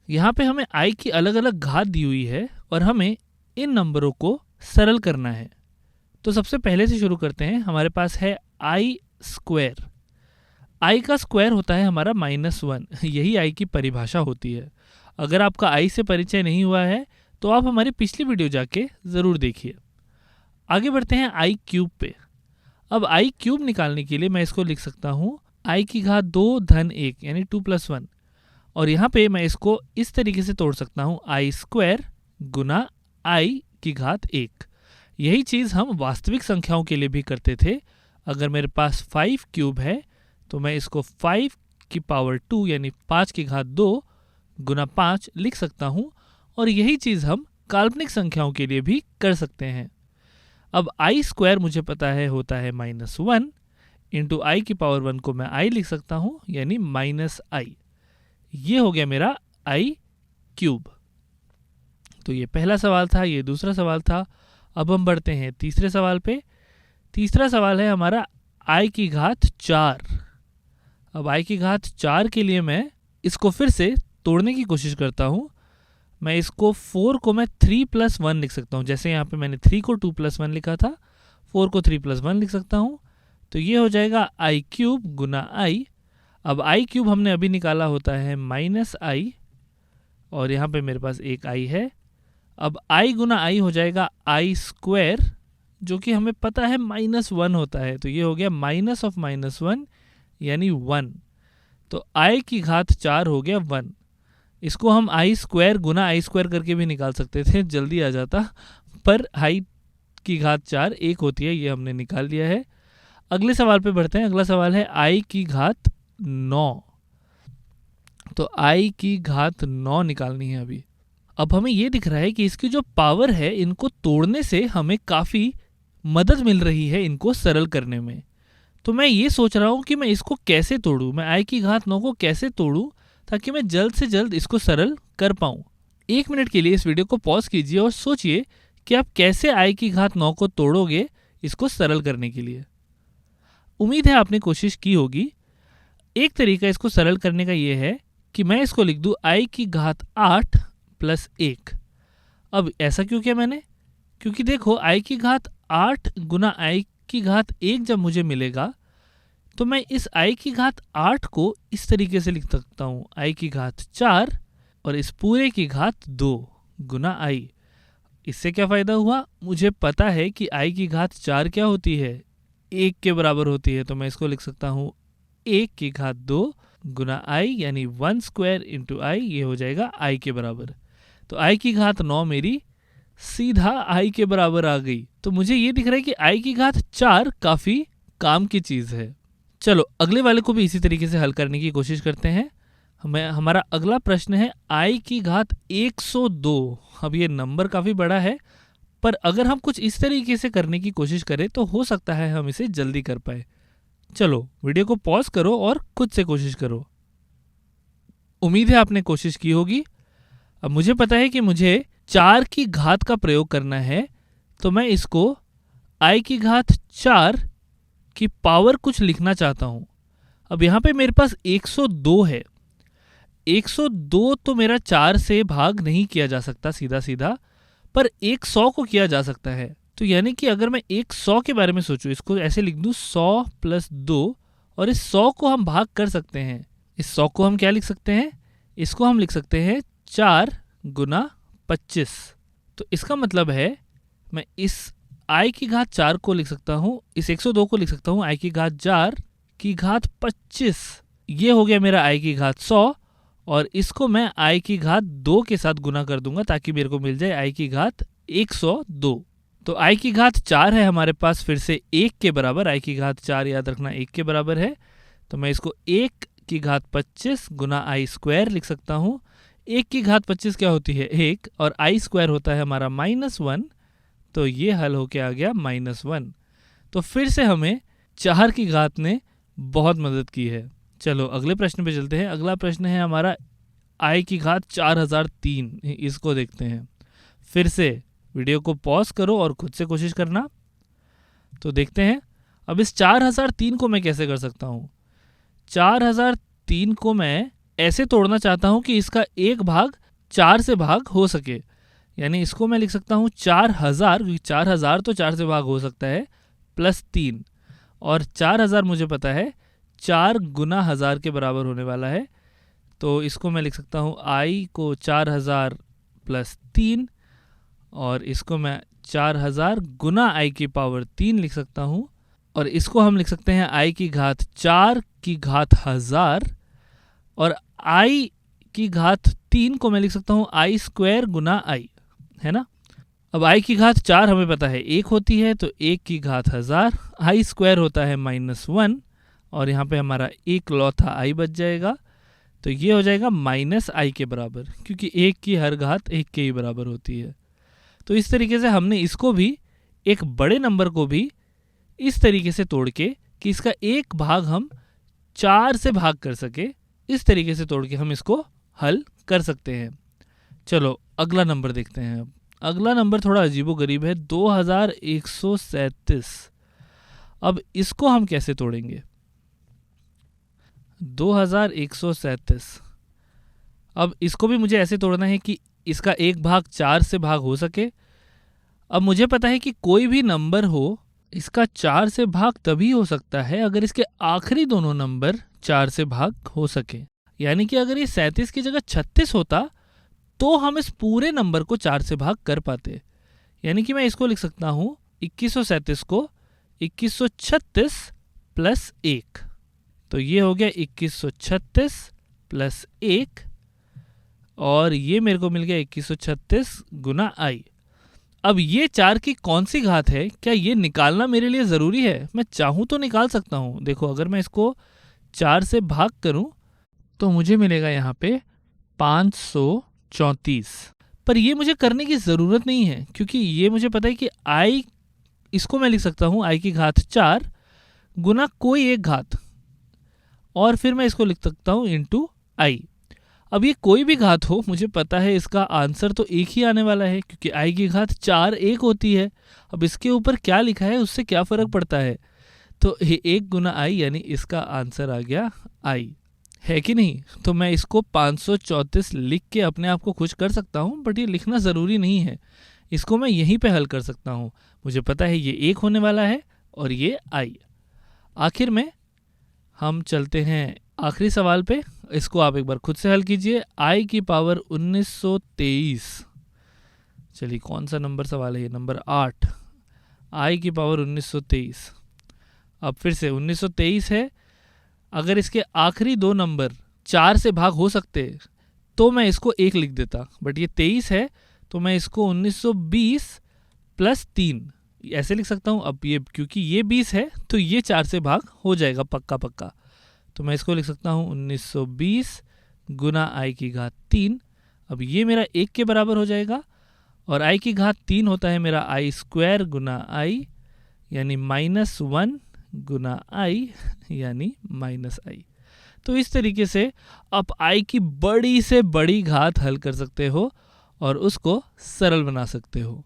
यहाँ पे हमें आई की अलग अलग घात दी हुई है और हमें इन नंबरों को सरल करना है। तो सबसे पहले से शुरू करते हैं। हमारे पास है आई स्क्वायर। आई का स्क्वायर होता है हमारा -1। यही आई की परिभाषा होती है। अगर आपका आई से परिचय नहीं हुआ है तो आप हमारी पिछली वीडियो जाके ज़रूर देखिए। आगे बढ़ते हैं आई क्यूब पे। अब आई क्यूब निकालने के लिए मैं इसको लिख सकता हूँ आई की घात 2 धन 1 यानी 2 + 1। और यहाँ पे मैं इसको इस तरीके से तोड़ सकता हूँ आई स्क्वायर गुना आई की घात 1। यही चीज़ हम वास्तविक संख्याओं के लिए भी करते थे। अगर मेरे पास 5 क्यूब है तो मैं इसको 5 की पावर 2 यानी 5 की घात 2 गुना 5 लिख सकता हूँ। और यही चीज़ हम काल्पनिक संख्याओं के लिए भी कर सकते हैं। अब आई स्क्वायर मुझे पता है होता है -1 इंटू आई की पावर 1 को मैं आई लिख सकता हूँ यानी -i। ये हो गया मेरा आई क्यूब। तो ये पहला सवाल था, ये दूसरा सवाल था। अब हम बढ़ते हैं तीसरे सवाल पे। तीसरा सवाल है हमारा आई की घात 4। अब आई की घात 4 के लिए मैं इसको फिर से तोड़ने की कोशिश करता हूँ। मैं इसको 4 को मैं 3 + 1 लिख सकता हूँ। जैसे यहाँ पे मैंने 3 को 2 + 1 लिखा था, 4 को 3 + 1 लिख सकता हूँ। तो ये हो जाएगा आई क्यूब गुना आई। अब आई क्यूब हमने अभी निकाला होता है -i और यहाँ पे मेरे पास एक आई है। अब आई गुना आई हो जाएगा आई स्क्वायर, जो कि हमें पता है -1 होता है। तो ये हो गया -(-1) यानी 1। तो आई की घात 4 हो गया 1। इसको हम आई स्क्वायर गुना आई स्क्वायर करके भी निकाल सकते थे, जल्दी आ जाता, पर आई की घात 4 1 होती है, ये हमने निकाल लिया है। अगले सवाल पे बढ़ते हैं। अगला सवाल है आई की घात 9। तो आई की घात 9 निकालनी है अभी। अब हमें ये दिख रहा है कि इसकी जो पावर है, इनको तोड़ने से हमें काफ़ी मदद मिल रही है इनको सरल करने में। तो मैं ये सोच रहा हूँ कि मैं इसको कैसे तोड़ूँ, मैं आई की घात 9 को कैसे तोड़ूँ ताकि मैं जल्द से जल्द इसको सरल कर पाऊँ। 1 मिनट के लिए इस वीडियो को पॉज कीजिए और सोचिए कि आप कैसे आई की घात 9 को तोड़ोगे इसको सरल करने के लिए। उम्मीद है आपने कोशिश की होगी। एक तरीका इसको सरल करने का ये है कि मैं इसको लिख दूँ आई की घात 8 + 1। अब ऐसा क्यों किया मैंने? क्योंकि देखो आई की घात 8 गुना आई की घात 1 जब मुझे मिलेगा तो मैं इस आई की घात 8 को इस तरीके से लिख सकता हूँ आई की घात 4 और इस पूरे की घात 2 गुना आई। इससे क्या फ़ायदा हुआ? मुझे पता है कि आई की घात 4 क्या होती है, 1 के बराबर होती है। तो मैं इसको लिख सकता हूँ 1 की घात 2 गुना आई यानी 1 स्क्वायर इंटू आई। ये हो जाएगा आई के बराबर। तो आई की घात 9 मेरी सीधा आई के बराबर आ गई। तो मुझे ये दिख रहा है कि आई की घात 4 काफ़ी काम की चीज़ है। चलो अगले वाले को भी इसी तरीके से हल करने की कोशिश करते हैं। हमारा अगला प्रश्न है आई की घात 102। अब ये नंबर काफ़ी बड़ा है, पर अगर हम कुछ इस तरीके से करने की कोशिश करें तो हो सकता है हम इसे जल्दी कर पाए। चलो वीडियो को पॉज करो और खुद से कोशिश करो। उम्मीद है आपने कोशिश की होगी। अब मुझे पता है कि मुझे 4 की घात का प्रयोग करना है, तो मैं इसको आई की घात 4 की पावर कुछ लिखना चाहता हूँ। अब यहाँ पे मेरे पास 102 है। 102 तो मेरा 4 से भाग नहीं किया जा सकता सीधा सीधा, पर 100 को किया जा सकता है। तो यानी कि अगर मैं 100 के बारे में सोचूं, इसको ऐसे लिख दूं 100 + 2 और इस 100 को हम भाग कर सकते हैं। इस 100 को हम क्या लिख सकते हैं? इसको हम लिख सकते हैं 4 गुना 25। तो इसका मतलब है मैं इस आई की घात 4 को लिख सकता हूँ, इस 102 को लिख सकता हूँ आई की घात 4 की घात 25। ये हो गया मेरा आई की घात 100 और इसको मैं आई की घात 2 के साथ गुना कर दूंगा ताकि मेरे को मिल जाए आई की घात 102। तो आई की घात 4 है हमारे पास फिर से 1 के बराबर। आई की घात 4 याद रखना 1 के बराबर है। तो मैं इसको 1 की घात 25 गुना आई स्क्वायर लिख सकता हूँ। 1 की घात 25 क्या होती है? 1 और आई स्क्वायर होता है हमारा -1। तो ये हल होके आ गया -1। तो फिर से हमें 4 की घात ने बहुत मदद की है। चलो अगले प्रश्न पे चलते हैं। अगला प्रश्न है हमारा आई की घात 4003। इसको देखते हैं। फिर से वीडियो को पॉज करो और खुद से कोशिश करना। तो देखते हैं अब इस 4003 को मैं कैसे कर सकता हूँ। 4003 को मैं ऐसे तोड़ना चाहता हूँ कि इसका एक भाग 4 से भाग हो सके, यानी इसको मैं लिख सकता हूँ 4000, क्योंकि 4000 तो 4 से भाग हो सकता है, प्लस 3, और 4000 मुझे पता है 4 गुना 1000 के बराबर होने वाला है। तो इसको मैं लिख सकता हूँ i को 4000 प्लस 3, और इसको मैं 4000 गुना i की पावर 3 लिख सकता हूँ, और इसको हम लिख सकते हैं i की घात 4 की घात 1000, और i की घात 3 को मैं लिख सकता हूँ i स्क्वायर गुना i, है ना। अब i की घात 4 हमें पता है 1 होती है, तो 1 की घात 1000, i स्क्वायर होता है -1, और यहाँ पे हमारा एक लौथा i बच जाएगा, तो ये हो जाएगा -i के बराबर, क्योंकि 1 की हर घात 1 के ही बराबर होती है। तो इस तरीके से हमने इसको भी, एक बड़े नंबर को भी इस तरीके से तोड़ के कि इसका एक भाग हम 4 से भाग कर सके, इस तरीके से तोड़ के हम इसको हल कर सकते हैं। चलो अगला नंबर देखते हैं। अब अगला नंबर थोड़ा अजीबोगरीब है, 2137। अब इसको हम कैसे तोड़ेंगे? 2137, अब इसको भी मुझे ऐसे तोड़ना है कि इसका एक भाग 4 से भाग हो सके। अब मुझे पता है कि कोई भी नंबर हो, इसका 4 से भाग तभी हो सकता है अगर इसके आखिरी दोनों नंबर 4 से भाग हो सके। यानी कि अगर ये 37 की जगह 36 होता तो हम इस पूरे नंबर को 4 से भाग कर पाते। यानी कि मैं इसको लिख सकता हूँ 2137 को 2136 प्लस 1, तो ये हो गया 2136 प्लस 1, और ये मेरे को मिल गया 2136 गुना i। अब ये 4 की कौन सी घात है, क्या ये निकालना मेरे लिए ज़रूरी है? मैं चाहूँ तो निकाल सकता हूँ। देखो अगर मैं इसको 4 से भाग करूँ तो मुझे मिलेगा यहाँ पे 534, पर ये मुझे करने की ज़रूरत नहीं है, क्योंकि ये मुझे पता है कि i, इसको मैं लिख सकता हूँ i की घात 4 गुना कोई एक घात, और फिर मैं इसको लिख सकता हूँ इंटू i। अब ये कोई भी घात हो, मुझे पता है इसका आंसर तो एक ही आने वाला है, क्योंकि i की घात 4 1 होती है। अब इसके ऊपर क्या लिखा है उससे क्या फ़र्क पड़ता है, तो 1 गुना i, यानी इसका आंसर आ गया i, है कि नहीं। तो मैं इसको 534 लिख के अपने आप को खुश कर सकता हूँ, बट ये लिखना ज़रूरी नहीं है, इसको मैं यहीं पे हल कर सकता हूँ। मुझे पता है ये 1 होने वाला है और ये i। आखिर में हम चलते हैं आखिरी सवाल पे, इसको आप एक बार खुद से हल कीजिए। i की पावर 1923, चलिए कौन सा नंबर सवाल है ये, नंबर 8, i की पावर 1923। अब फिर से 1923 है, अगर इसके आखिरी दो नंबर 4 से भाग हो सकते तो मैं इसको 1 लिख देता, बट ये 23 है तो मैं इसको 1920 प्लस 3 ऐसे लिख सकता हूँ। अब ये क्योंकि ये 20 है तो ये 4 से भाग हो जाएगा पक्का पक्का, तो मैं इसको लिख सकता हूँ 1920 गुना i की घात 3। अब ये मेरा 1 के बराबर हो जाएगा, और i की घात 3 होता है मेरा i स्क्वायर गुना i, यानी -1 गुना i, यानी -i। तो इस तरीके से आप i की बड़ी से बड़ी घात हल कर सकते हो और उसको सरल बना सकते हो।